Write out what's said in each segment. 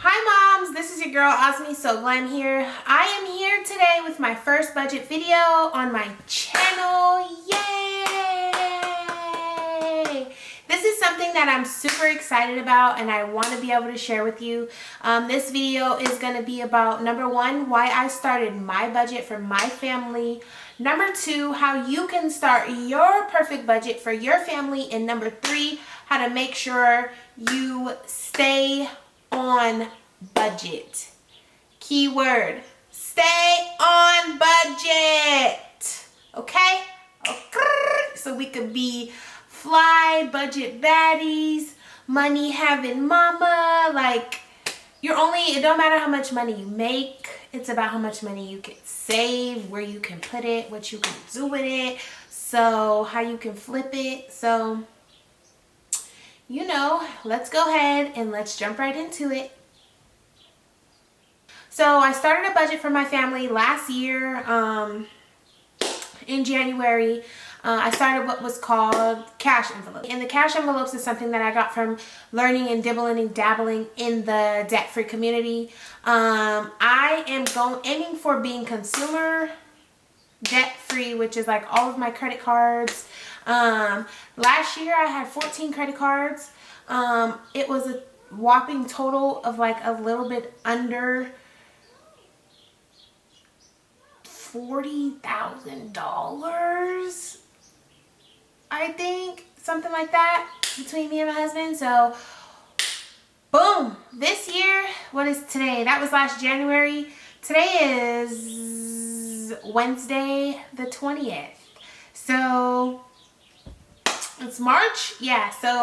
Hi moms, this is your girl Osmi So Glam here. I am here today with my first budget video on my channel. Yay! This is something that I'm super excited about and I want to be able to share with you. This video is going to be about number one, why I started my budget for my family. Number two, how you can start your perfect budget for your family. And number three, how to make sure you stay on budget. Keyword, stay on budget. Okay? So we could be fly budget baddies, money having mama. Like, it don't matter how much money you make. It's about how much money you can save, where you can put it, what you can do with it, so how you can flip it. So let's go ahead and let's jump right into it. So I started a budget for my family last year in January. I started what was called cash envelopes. And the cash envelopes is something that I got from learning and dabbling in the debt-free community. I am aiming for being consumer debt-free, which is like all of my credit cards. Last year I had 14 credit cards. It was a whopping total of like a little bit under $40,000, I think, something like that, between me and my husband. So boom, this year, what is today? That was last January. Today is Wednesday the 20th. So it's March. Yeah, so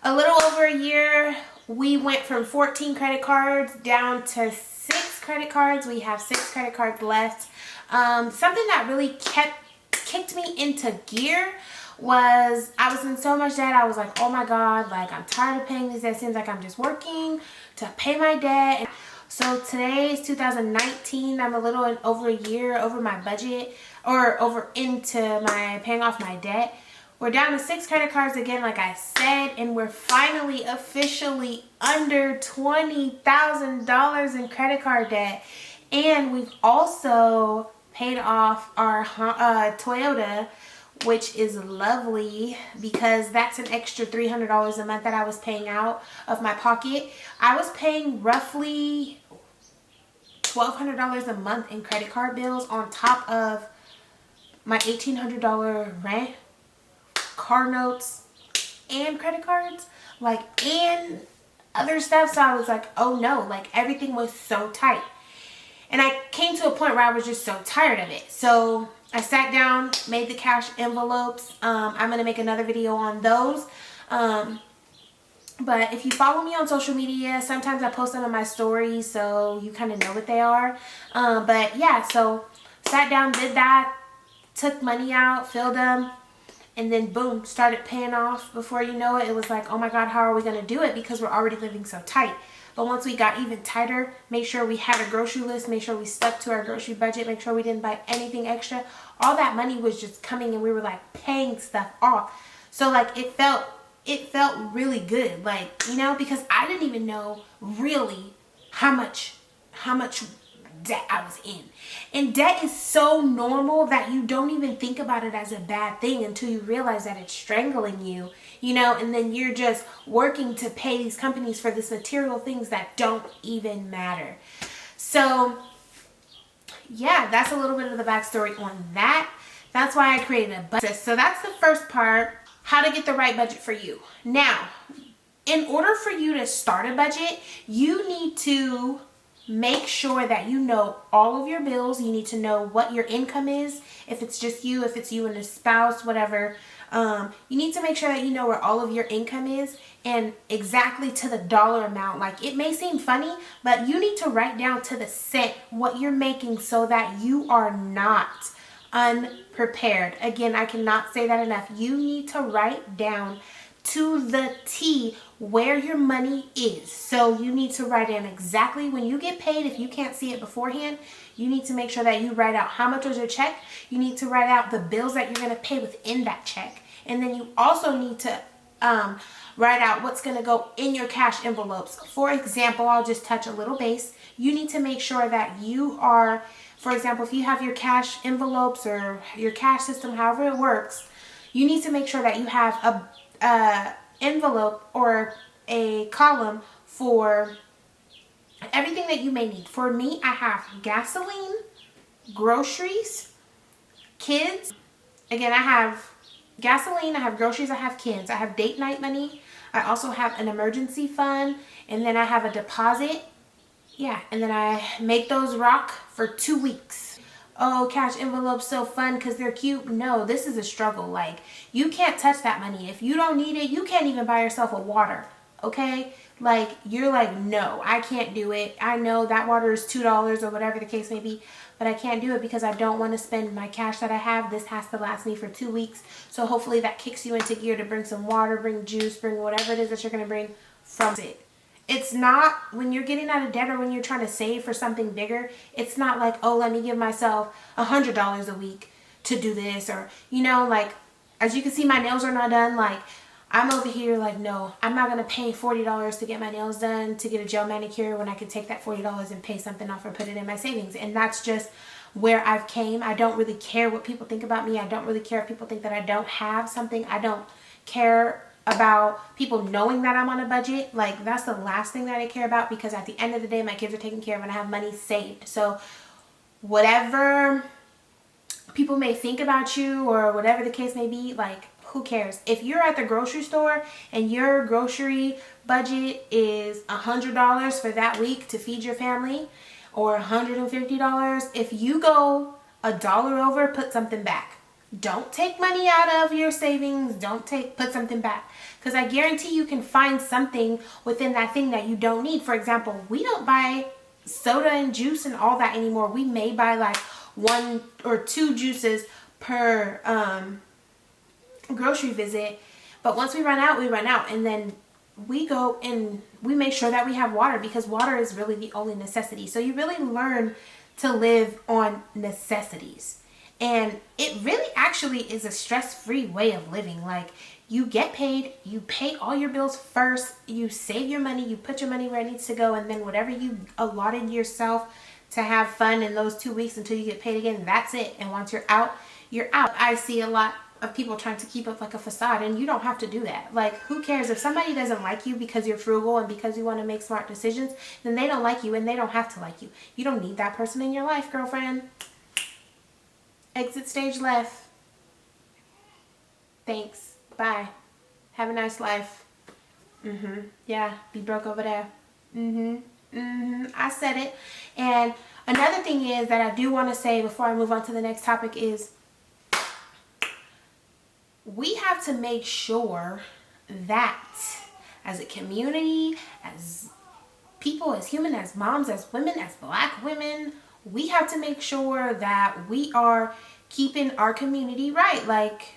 a little over a year, we went from 14 credit cards down to 6 credit cards. We have 6 credit cards left. Something that really kicked me into gear was I was in so much debt. I was like, oh my God, like I'm tired of paying this debt. It seems like I'm just working to pay my debt. So today is 2019. I'm a little over a year over my budget, or over into my paying off my debt. We're down to 6 credit cards again, like I said, and we're finally officially under $20,000 in credit card debt. And we've also paid off our Toyota, which is lovely because that's an extra $300 a month that I was paying out of my pocket. I was paying roughly $1,200 a month in credit card bills on top of my $1,800 rent, car notes, and credit cards, and other stuff. So I was like, oh no, like everything was so tight. And I came to a point where I was just so tired of it. So I sat down, made the cash envelopes. I'm going to make another video on those. But if you follow me on social media, sometimes I post them on my stories, so you kind of know what they are. But yeah, so sat down, did that, took money out, filled them, and then boom, started paying off. Before you know it, it was like, oh my God, how are we going to do it? Because we're already living so tight. But once we got even tighter, make sure we had a grocery list, make sure we stuck to our grocery budget, make sure we didn't buy anything extra. All that money was just coming and we were like paying stuff off. So like it felt really good, because I didn't even know really how much debt I was in. And debt is so normal that you don't even think about it as a bad thing until you realize that it's strangling you, and then you're just working to pay these companies for this material things that don't even matter. So yeah, that's a little bit of the backstory on that. That's why I created a budget. So that's the first part, how to get the right budget for you. Now, in order for you to start a budget, you need to make sure that you know all of your bills. You need to know what your income is. If it's just you, if it's you and a spouse, whatever. You need to make sure that you know where all of your income is and exactly to the dollar amount. Like, it may seem funny, but you need to write down to the cent what you're making so that you are not unprepared. Again, I cannot say that enough. You need to write down to the T where your money is. So you need to write in exactly when you get paid. If you can't see it beforehand, you need to make sure that you write out how much was your check. You need to write out the bills that you're going to pay within that check. And then you also need to write out what's going to go in your cash envelopes. For example, I'll just touch a little base. You need to make sure that you are, for example, if you have your cash envelopes or your cash system, however it works, you need to make sure that you have a envelope or a column for everything that you may need. For me, I have gasoline, groceries, kids. Again, I have gasoline, I have groceries, I have kids. I have date night money. I also have an emergency fund, and then I have a deposit. Yeah, and then I make those rock for 2 weeks. Oh, cash envelopes so fun because they're cute. No, this is a struggle. Like, you can't touch that money. If you don't need it, you can't even buy yourself a water, okay? Like, you're like, no, I can't do it. I know that water is $2 or whatever the case may be, but I can't do it because I don't want to spend my cash that I have. This has to last me for 2 weeks. So hopefully that kicks you into gear to bring some water, bring juice, bring whatever it is that you're going to bring from it. It's not, when you're getting out of debt or when you're trying to save for something bigger, it's not like, oh, let me give myself $100 a week to do this. Or, you know, like, as you can see, my nails are not done. Like, I'm over here like, no, I'm not going to pay $40 to get my nails done, to get a gel manicure, when I could take that $40 and pay something off or put it in my savings. And that's just where I've came. I don't really care what people think about me. I don't really care if people think that I don't have something. I don't care about people knowing that I'm on a budget. Like, that's the last thing that I care about, because at the end of the day, my kids are taken care of and I have money saved. So whatever people may think about you or whatever the case may be, like, who cares? If you're at the grocery store and your grocery budget is $100 for that week to feed your family, or $150, if you go $1 over, put something back. Don't take money out of your savings. Put something back. Because I guarantee you can find something within that thing that you don't need. For example, we don't buy soda and juice and all that anymore. We may buy like 1 or 2 juices per grocery visit. But once we run out, we run out. And then we go and we make sure that we have water, because water is really the only necessity. So you really learn to live on necessities. And it really actually is a stress-free way of living. Like, you get paid, you pay all your bills first, you save your money, you put your money where it needs to go, and then whatever you allotted yourself to have fun in those 2 weeks until you get paid again, that's it. And once you're out, you're out. I see a lot of people trying to keep up like a facade, and you don't have to do that. Like, who cares? If somebody doesn't like you because you're frugal and because you want to make smart decisions, then they don't like you, and they don't have to like you. You don't need that person in your life, girlfriend. Exit stage left. Thanks. Bye. Have a nice life. Yeah, be broke over there. I said it. And another thing is that I do want to say before I move on to the next topic is, we have to make sure that as a community, as people, as human, as moms, as women, as black women, we have to make sure that we are keeping our community right. Like,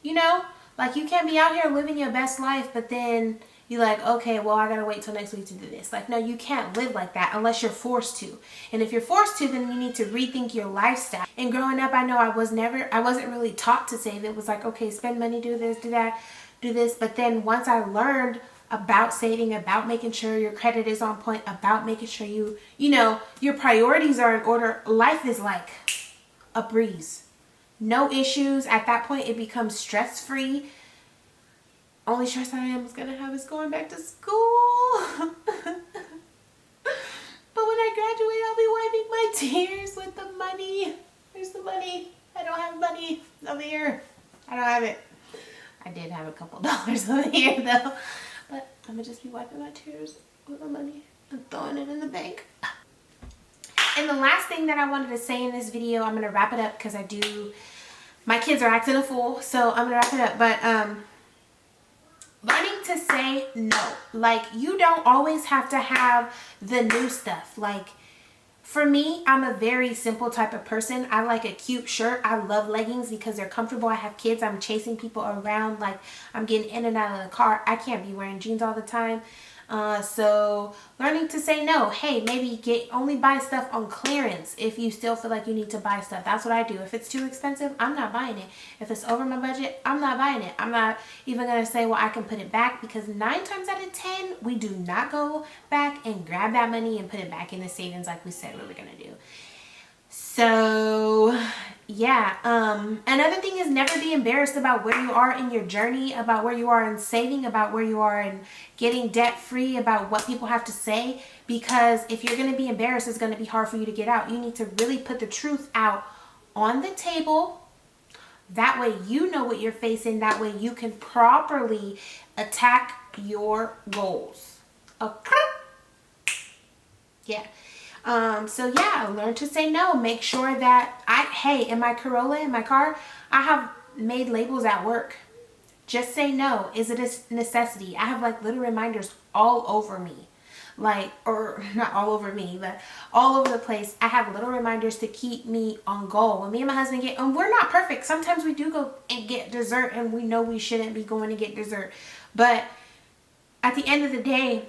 you know, like, you can't be out here living your best life, but then you're like, okay, well, I gotta wait till next week to do this. Like, no, you can't live like that unless you're forced to. And if you're forced to, then you need to rethink your lifestyle. And growing up, I know I wasn't really taught to save. It was like, okay, spend money, do this, do that, do this. But then once I learned about saving, about making sure your credit is on point, about making sure you know, your priorities are in order, life is like a breeze. No issues. At that point, it becomes stress-free. Only stress I am going to have is going back to school. But when I graduate, I'll be wiping my tears with the money. Where's the money? I don't have money over here. I don't have it. I did have a couple dollars over here, though. But I'm going to just be wiping my tears with the money and throwing it in the bank. And the last thing that I wanted to say in this video, I'm going to wrap it up because my kids are acting a fool. So I'm going to wrap it up. But learning to say no. Like, you don't always have to have the new stuff. Like, for me, I'm a very simple type of person. I like a cute shirt. I love leggings because they're comfortable. I have kids. I'm chasing people around. Like, I'm getting in and out of the car. I can't be wearing jeans all the time. So learning to say no. Hey, maybe only buy stuff on clearance if you still feel like you need to buy stuff. That's what I do. If it's too expensive, I'm not buying it. If it's over my budget, I'm not buying it. I'm not even going to say, well, I can put it back, because 9 times out of 10, we do not go back and grab that money and put it back in the savings like we said we were going to do. So yeah, another thing is never be embarrassed about where you are in your journey, about where you are in saving, about where you are in getting debt free, about what people have to say, because if you're going to be embarrassed, it's going to be hard for you to get out. You need to really put the truth out on the table. That way you know what you're facing. That way you can properly attack your goals. Okay? Yeah. So yeah, learn to say no. Make sure that hey, in my Corolla, in my car, I have made labels at work. Just say no. Is it a necessity? I have like little reminders all over me. Like, or not all over me, but all over the place. I have little reminders to keep me on goal. When me and my husband and we're not perfect. Sometimes we do go and get dessert and we know we shouldn't be going to get dessert. But at the end of the day,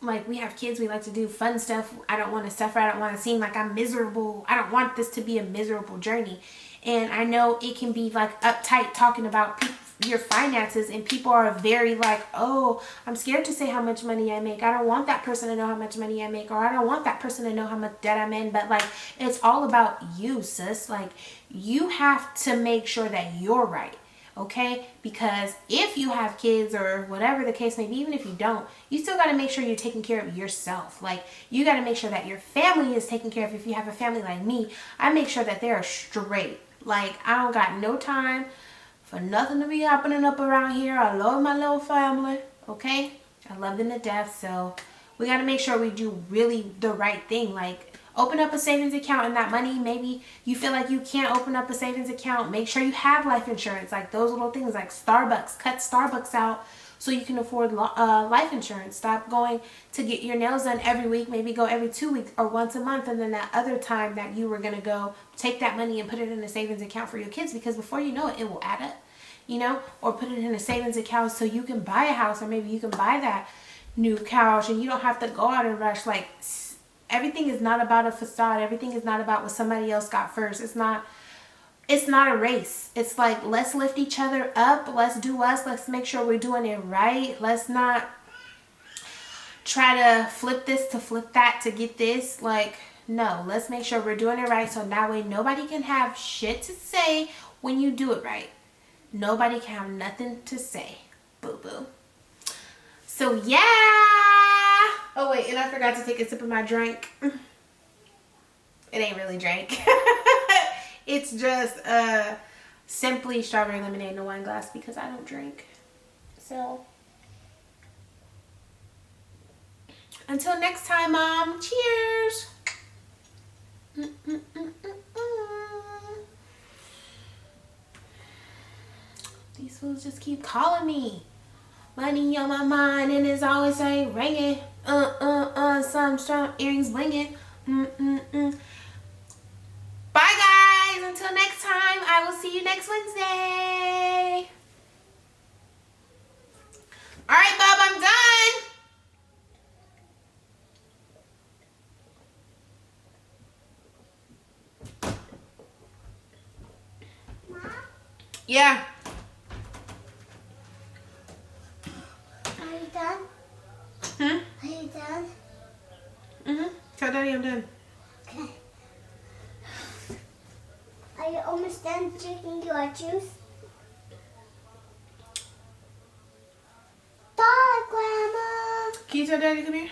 like, we have kids, we like to do fun stuff. I don't want to suffer. I don't want to seem like I'm miserable. I don't want this to be a miserable journey. And I know it can be like uptight talking about your finances, and people are very like, oh, I'm scared to say how much money I make. I don't want that person to know how much money I make, or I don't want that person to know how much debt I'm in. But like, it's all about you, sis. Like, you have to make sure that you're right. Okay? Because if you have kids or whatever the case may be, even if you don't, you still got to make sure you're taking care of yourself. Like, you got to make sure that your family is taken care of. If you have a family like me, I make sure that they're straight. Like, I don't got no time for nothing to be happening up around here. I love my little family. Okay? I love them to death. So we got to make sure we do really the right thing. Like, open up a savings account, and that money, maybe you feel like you can't open up a savings account. Make sure you have life insurance. Like, those little things, like Starbucks. Cut Starbucks out so you can afford life insurance. Stop going to get your nails done every week. Maybe go every 2 weeks or once a month. And then that other time that you were going to go, take that money and put it in a savings account for your kids, because before you know it, it will add up, you know, or put it in a savings account so you can buy a house, or maybe you can buy that new couch and you don't have to go out and rush. Like, everything is not about a facade. Everything is not about what somebody else got first. It's not a race. It's like, let's lift each other up. Let's do us. Let's make sure we're doing it right. Let's not try to flip this to flip that to get this. Like, no, let's make sure we're doing it right, so that way nobody can have shit to say when you do it right. Nobody can have nothing to say. Boo-boo. So, yeah. Oh, wait, and I forgot to take a sip of my drink. It ain't really drink. It's just simply strawberry lemonade in a wine glass, because I don't drink. So, until next time, Mom. Cheers. These fools just keep calling me. Money on my mind, and it's always like ringing. Some strong earrings blinging. Bye, guys. Until next time, I will see you next Wednesday. All right, Bob, I'm done. Mom? Yeah. Are you done? Are you done? Tell Daddy I'm done. Okay. Are you almost done drinking your juice? Bye, Grandma. Can you tell Daddy come here?